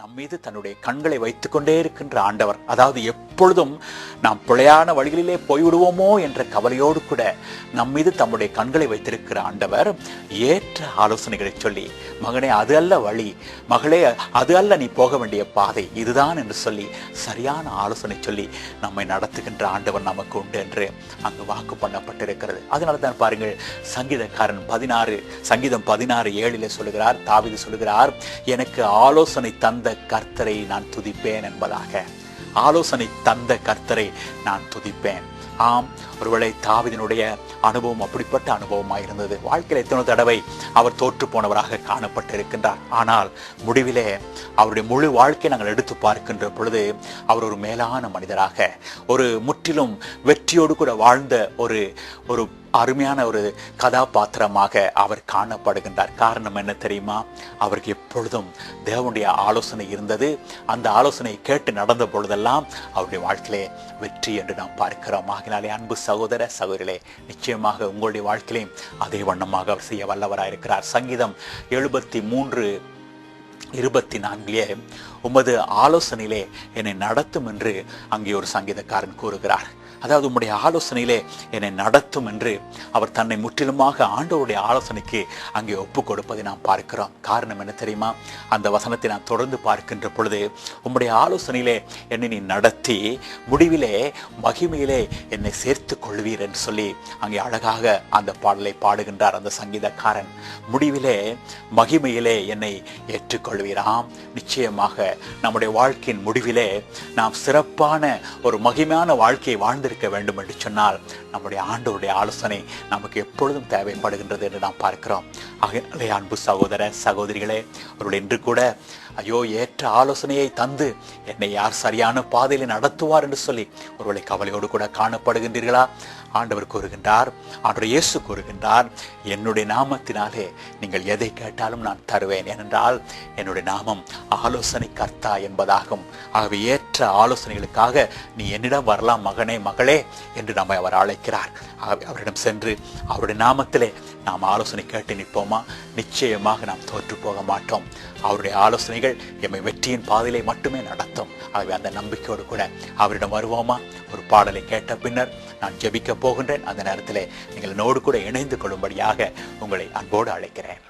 நம்மீது தன்னுடைய கண்களை வைத்துக் கொண்டே இருக்கின்ற ஆண்டவர், அதாவது எப்பொழுதும் நாம் பிழையான வழிகளிலே போய்விடுவோமோ என்ற கவலையோடு கூட நம்மீது தம்முடைய கண்களை வைத்திருக்கிற ஆண்டவர் ஏற்ற ஆலோசனைகளை சொல்லி, மகனே அது அல்ல வழி, மகளே அது அல்ல நீ போக வேண்டிய பாதை, இதுதான் என்று சொல்லி சரியான ஆலோசனை சொல்லி நம்மை நடத்துகின்ற ஆண்டவர் நமக்கு உண்டு என்று அங்கு வாக்கு பண்ணப்பட்டிருக்கிறது. அதனால தான் பாருங்கள், சங்கீதக்காரன் சங்கீதம் 16:7 சொல்லுகிறார், தாவீது சொல்லுகிறார், எனக்கு ஆலோசனை தந்த கர்த்தரை நான் துதிப்பேன் என்பதாக. ஆலோசனை தந்த கர்த்தரை நான் துதிப்பேன். ஆம், ஒருவேளை தாவீதினுடைய அனுபவம் அப்படிப்பட்ட அனுபவமாக இருந்தது. வாழ்க்கையில் எத்தனை தடவை அவர் தோற்று போனவராக காணப்பட்டிருக்கின்றார். ஆனால் முடிவிலே அவருடைய முழு வாழ்க்கையை நாங்கள் எடுத்து பார்க்கின்ற பொழுது அவர் ஒரு மேலான மனிதராக, ஒரு முற்றிலும் வெற்றியோடு கூட வாழ்ந்த ஒரு அருமையான ஒரு கதாபாத்திரமாக அவர் காணப்படுகின்றார். காரணம் என்ன தெரியுமா? அவருக்கு எப்பொழுதும் தேவனுடைய ஆலோசனை இருந்தது. அந்த ஆலோசனையை கேட்டு நடந்த பொழுதெல்லாம் அவருடைய வாழ்க்கையிலே வெற்றி என்று நாம் பார்க்கிறோம். ஆகினாலே அன்பு சகோதர சகோதரிகளே, நிச்சயமாக உங்களுடைய வாழ்க்கையிலையும் அதே வண்ணமாக அவர் செய்ய வல்லவராயிருக்கிறார். சங்கீதம் 73:24 உமது ஆலோசனையிலே என்னை நடத்தும் என்று அங்கே ஒரு சங்கீதக்காரன் கூறுகிறார். அதாவது உம்முடைய ஆலோசனையிலே என்னை நடத்தும் என்று அவர் தன்னை முற்றிலுமாக ஆண்டவருடைய ஆலோசனைக்கு அங்கே ஒப்பு கொடுப்பதை நாம் பார்க்கிறோம். காரணம் என்ன தெரியுமா? அந்த வசனத்தை நான் தொடர்ந்து பார்க்கின்ற பொழுது, உம்முடைய ஆலோசனையிலே என்னை நீ நடத்தி முடிவிலே மகிமையிலே என்னை சேர்த்து கொள்வீர் என்று சொல்லி அங்கே அழகாக அந்த பாடலை பாடுகின்றார் அந்த சங்கீதக்காரன். முடிவிலே மகிமையிலே என்னை ஏற்றுக்கொள்வீராம். நிச்சயமாக நம்முடைய வாழ்க்கையின் முடிவிலே நாம் சிறப்பான ஒரு மகிமையான வாழ்க்கையை வாழ்ந்திருக்க வேண்டும் என்று சொன்னால் நம்முடைய ஆண்டவருடைய ஆலோசனை நமக்கு எப்பொழுதும் தேவைப்படுகின்றது என்று நாம் பார்க்கிறோம். ஆகையாலே அன்பு சகோதர சகோதரிகளே, அவர்கள் இன்று கூட ஐயோ ஏற்ற ஆலோசனையை தந்து என்னை யார் சரியான பாதையில் நடத்துவார் என்று சொல்லி ஒருவேளை கவலையோடு கூட காணப்படுகின்றீர்களா? ஆண்டவர் கூறுகின்றார், ஆண்டவர் இயேசு கூறுகின்றார், என்னுடைய நாமத்தினாலே நீங்கள் எதை கேட்டாலும் நான் தருவேன், ஏனென்றால் என்னுடைய நாமம் ஆலோசனை கர்த்தா என்பதாகும். ஆகவே ஏற்ற ஆலோசனைகளுக்காக நீ என்னிடம் வரலாம் மகனே மகளே என்று நம்மை அவர் அழைக்கிறார். ஆகவே அவரிடம் சென்று அவருடைய நாமத்திலே நாம் ஆலோசனை கேட்டு நிற்போமா? நிச்சயமாக நாம் தோற்று போக மாட்டோம். அவருடைய ஆலோசனைகள் எம்மை வெற்றியின் பாதையிலே மட்டுமே நடத்தும். ஆகவே அந்த நம்பிக்கையோடு கூட அவரிடம் வருவோமா? ஒரு பாடலை கேட்ட பின்னர் நான் ஜெபிக்க போகின்றேன். அந்த நேரத்திலே நீங்கள் என்னோடு கூட இணைந்து கொள்ளும்படியாக உங்களை அன்போடு அழைக்கிறேன்.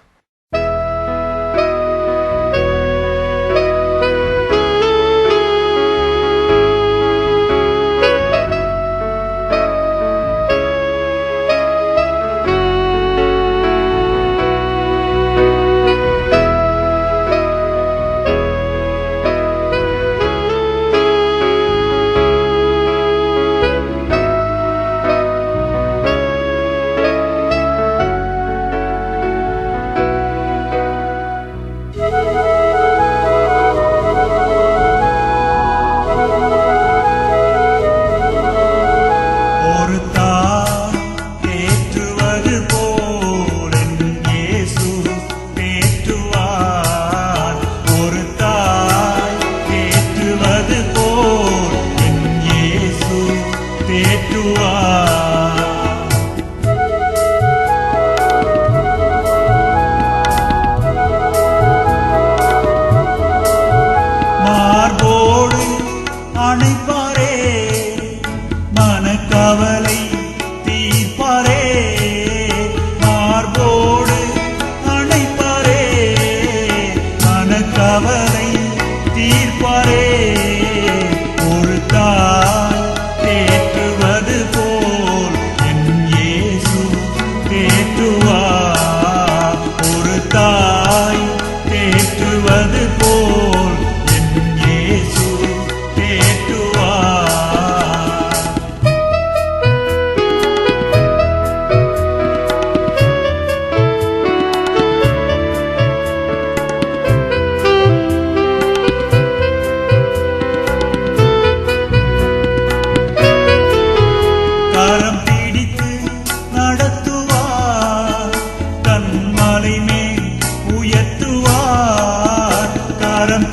கரம்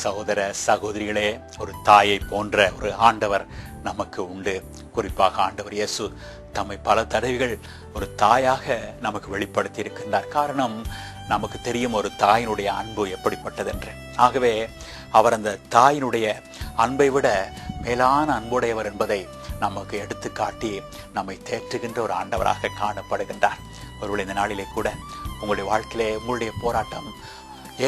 சகோதர சகோதரிகளே, ஒரு தாயை போன்ற ஒரு ஆண்டவர் நமக்கு உண்டு. குறிப்பாக ஆண்டவர் இயேசு தம்மை பல தடவைகள் ஒரு தாயாக நமக்கு வெளிப்படுத்தி இருக்கின்றார். காரணம், நமக்கு தெரியும் ஒரு தாயினுடைய அன்பு எப்படிப்பட்டது என்று. ஆகவே அவர் அந்த தாயினுடைய அன்பை விட மேலான அன்புடையவர் என்பதை நமக்கு எடுத்து காட்டி நம்மை தேற்றுகின்ற ஒரு ஆண்டவராக காணப்படுகின்றார். ஒருவேளை இந்த நாளிலே கூட உங்களுடைய வாழ்க்கையிலே உங்களுடைய போராட்டம்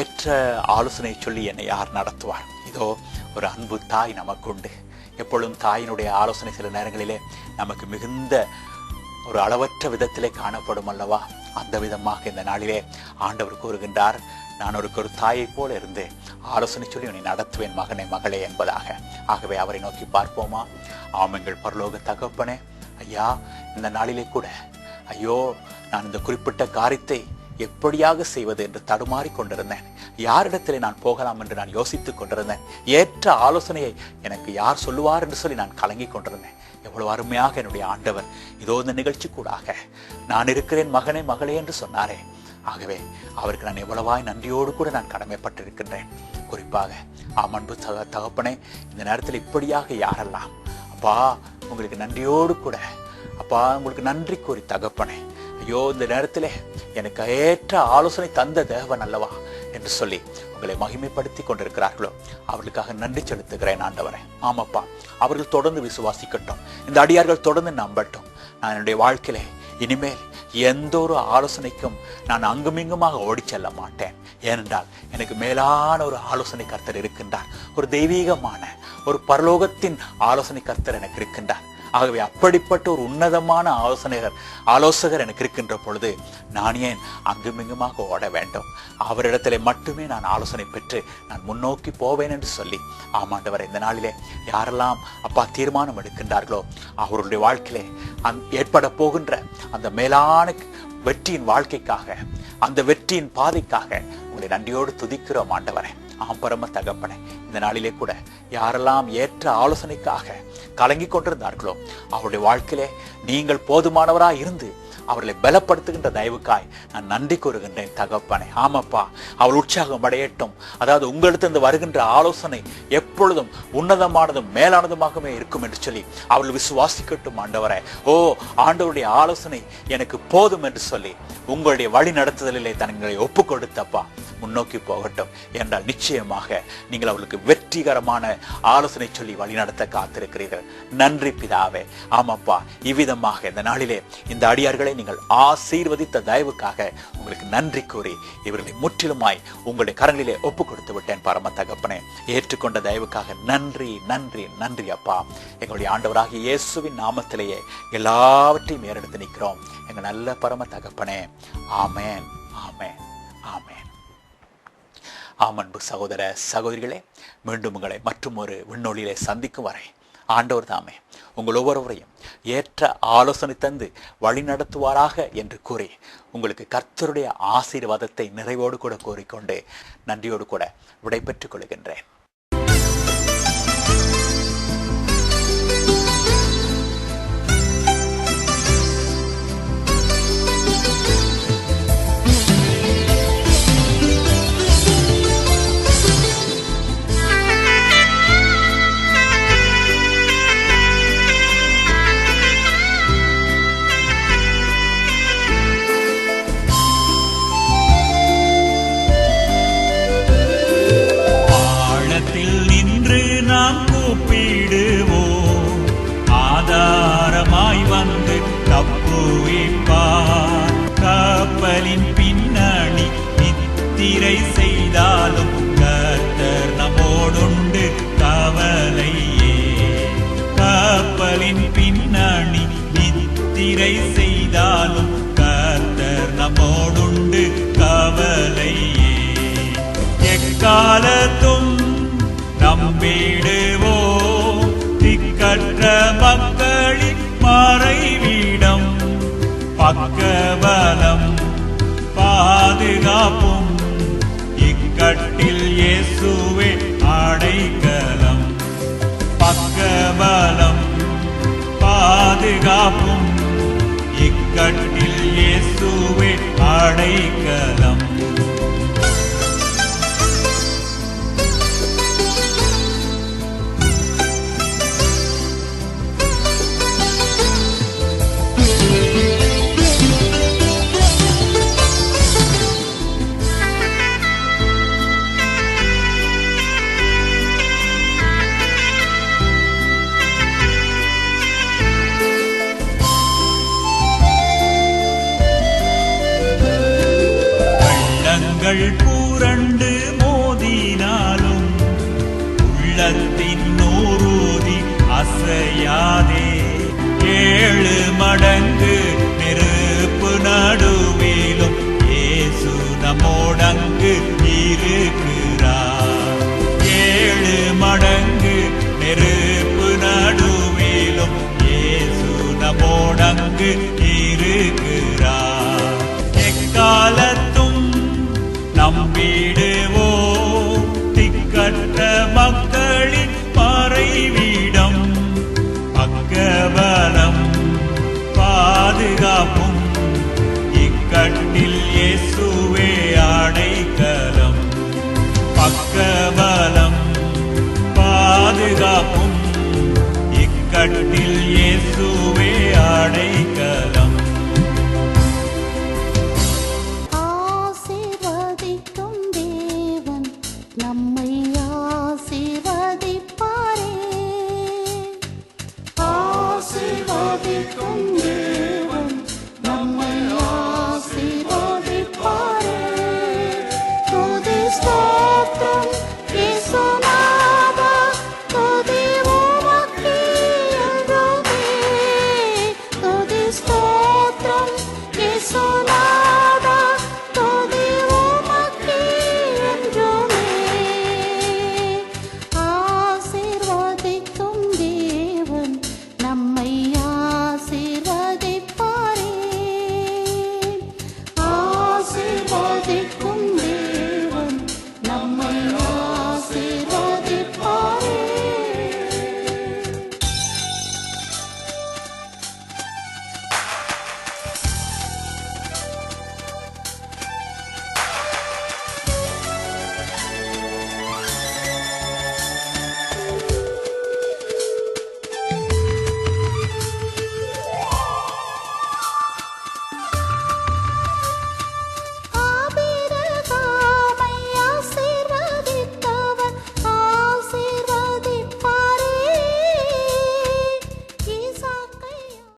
ஏற்ற ஆலோசனை சொல்லி என்னை யார் நடத்துவார்? இதோ ஒரு அன்பு தாய் நமக்கு உண்டு. எப்பொழுதும் தாயினுடைய ஆலோசனை சில நேரங்களிலே நமக்கு மிகுந்த ஒரு அளவற்ற விதத்திலே காணப்படும் அல்லவா? அந்த விதமாக இந்த நாளிலே ஆண்டவர் கூறுகின்றார், நான் ஒரு தாயை போல இருந்து ஆலோசனை சொல்லி உன்னை நடத்துவேன் மகனே மகளே என்பதாக. ஆகவே அவரை நோக்கி பார்ப்போமா? ஆமெங்கள் பரலோக தகப்பனே, ஐயா, இந்த நாளிலே கூட ஐயோ, நான் இந்த குறிப்பிட்ட காரியத்தை எப்படியாக செய்வது என்று தடுமாறி கொண்டிருந்தேன். யாரிடத்திலே நான் போகலாம் என்று நான் யோசித்துக் கொண்டிருந்தேன். ஏற்ற ஆலோசனையை எனக்கு யார் சொல்லுவார் என்று சொல்லி நான் கலங்கி கொண்டிருந்தேன். எவ்வளவு அருமையாக என்னுடைய ஆண்டவர் இதோ இந்த நிகழ்ச்சி கூடாக நான் இருக்கிறேன் மகனே மகளே என்று சொன்னாரே. ஆகவே அவருக்கு நான் எவ்வளவாய் நன்றியோடு கூட நான் கடமைப்பட்டிருக்கின்றேன். குறிப்பாக அன்பு தகப்பனே, இந்த நேரத்தில் இப்படியாக யாரெல்லாம் அப்பா உங்களுக்கு நன்றியோடு கூட அப்பா உங்களுக்கு நன்றி கூறி தகப்பனே, ஐயோ இந்த நேரத்திலே எனக்கு ஏற்ற ஆலோசனை தந்த தேவன் அல்லவா என்று சொல்லி உங்களை மகிமைப்படுத்தி கொண்டிருக்கிறார்களோ அவர்களுக்காக நன்றி செலுத்துகிறேன் ஆண்டவரே. ஆமாப்பா, அவர்கள் தொடர்ந்து விசுவாசிக்கட்டும், இந்த அடியார்கள் தொடர்ந்து நம்பட்டும். நான் என்னுடைய வாழ்க்கையிலே இனிமேல் எந்த ஒரு ஆலோசனைக்கும் நான் அங்குமிங்குமாக ஓடி செல்ல மாட்டேன். ஏனென்றால் எனக்கு மேலான ஒரு ஆலோசனை கர்த்தர் இருக்கின்றார். ஒரு தெய்வீகமான ஒரு பரலோகத்தின் ஆலோசனை கர்த்தர் எனக்கு இருக்கின்றார். ஆகவே அப்படிப்பட்ட ஒரு உன்னதமான ஆலோசகர் எனக்கு இருக்கின்ற பொழுது நான் ஏன் அங்குமிங்குமாக ஓட வேண்டும்? அவரிடத்திலே மட்டுமே நான் ஆலோசனை பெற்று நான் முன்னோக்கி போவேன் என்று சொல்லி ஆமாண்டவர் இந்த நாளிலே யாரெல்லாம் அப்பா தீர்மானம் எடுக்கின்றார்களோ அவருடைய வாழ்க்கையிலே ஏற்பட போகின்ற அந்த மேலான வெற்றியின் வாழ்க்கைக்காக, அந்த வெற்றியின் பாதைக்காக உங்களை நன்றியோடு துதிக்கிறோம் ஆண்டவரே. பரம தகப்பனே, இந்த நாளிலே கூட யாரெல்லாம் ஏற்ற ஆலோசனைக்காக கலங்கி கொண்டிருந்தார்களோ அவருடைய வாழ்க்கையிலே நீங்கள் போதுமானவராய் இருந்து அவர்களை பலப்படுத்துகின்ற தயவுக்காய் நான் நன்றி கூறுகின்றேன் தகப்பனே. ஆமாப்பா, அவள் உற்சாகம் அடையட்டும். அதாவது உங்களிடத்திலிருந்து வருகின்ற ஆலோசனை எப்பொழுதும் உன்னதமானதும் மேலானதுமாகவே இருக்கும் என்று சொல்லி அவள் விசுவாசிக்கட்டும் ஆண்டவரே. ஓ ஆண்டவருடைய ஆலோசனை எனக்கு போதும் என்று சொல்லி உங்களுடைய வழி நடத்துதலிலே தங்களை ஒப்பு கொடுத்தப்பா முன்னோக்கி போகட்டும். என்றால் நிச்சயமாக நீங்கள் அவர்களுக்கு வெற்றிகரமான ஆலோசனை சொல்லி வழி நடத்த காத்திருக்கிறீர்கள். நன்றி பிதாவே. ஆமாப்பா, இவ்விதமாக இந்த நாளிலே இந்த அடியார்களை நீங்கள் ஆசீர்வதித்த தயவுக்காக உங்களுக்கு நன்றி கூறி இவர்களை முற்றிலுமாய் உங்களுடைய கரங்களிலே ஒப்பு கொடுத்து விட்டேன் பரம தகப்பனே. ஏற்றுக்கொண்ட தயவுக்காக நன்றி நன்றி நன்றி அப்பா. எங்களுடைய ஆண்டவராகிய இயேசுவின் நாமத்திலேயே எல்லாவற்றையும் ஏறெடுத்து நிற்கிறோம் எங்கள் நல்ல பரம தகப்பனே. ஆமேன் ஆமேன் ஆமேன். அன்பு சகோதர சகோதரிகளே, மீண்டும் உங்களை மற்றும் ஒரு விண்ணொலியிலே சந்திக்கும் வரை ஆண்டவர் தாமே உங்கள் ஒவ்வொருவரையும் ஏற்ற ஆலோசனை தந்து வழி நடத்துவாராக என்று கூறி உங்களுக்கு கர்த்தருடைய ஆசீர்வாதத்தை நிறைவோடு கூட கூறிக்கொண்டு நன்றியோடு கூட விடைபெற்றுக் கொள்கின்றேன். ஆதாரமாய் வந்து தப்புவிப்பார். கப்பலின் பின்னணி நித்திரை செய்தாலும் கர்த்தர் நம்மோடுண்டு கவலையே. கப்பலின் பின்னணி நித்திரை செய்தாலும் கர்த்தர் நம்மோடுண்டு கவலையே. எக்காலத்தும் நம்பிடுவோம் திக்கற்ற மக்களின் மறைவிடம். பக்கபலம் பாதுகாப்பும் இக்கட்டில் இயேசுவே அடைக்கலம். பக்கபலம் பாதுகாப்பும் இக்கட்டில் இயேசுவே அடைக்கலம். உள்ளத்தின் நூறுதி அசையாதே. 7 மடங்கு நெருப்பு நடுவிலும் இயேசு நம்மோடங்கு இருக்கிறார். 7 மடங்கு நெருப்பு நடுவிலும் இயேசு நம்மோடங்கு இருக்கிறார். எக்காலத்தும் நம்பிடுவோம் திக்கற்ற மக்களின் மறைவிடம். பக்கபலம் பாதுகாப்பும் இக்கட்டில் இயேசுவே அடைக்கலம். பக்கபலம் பாதுகாப்பும் இக்கட்டில்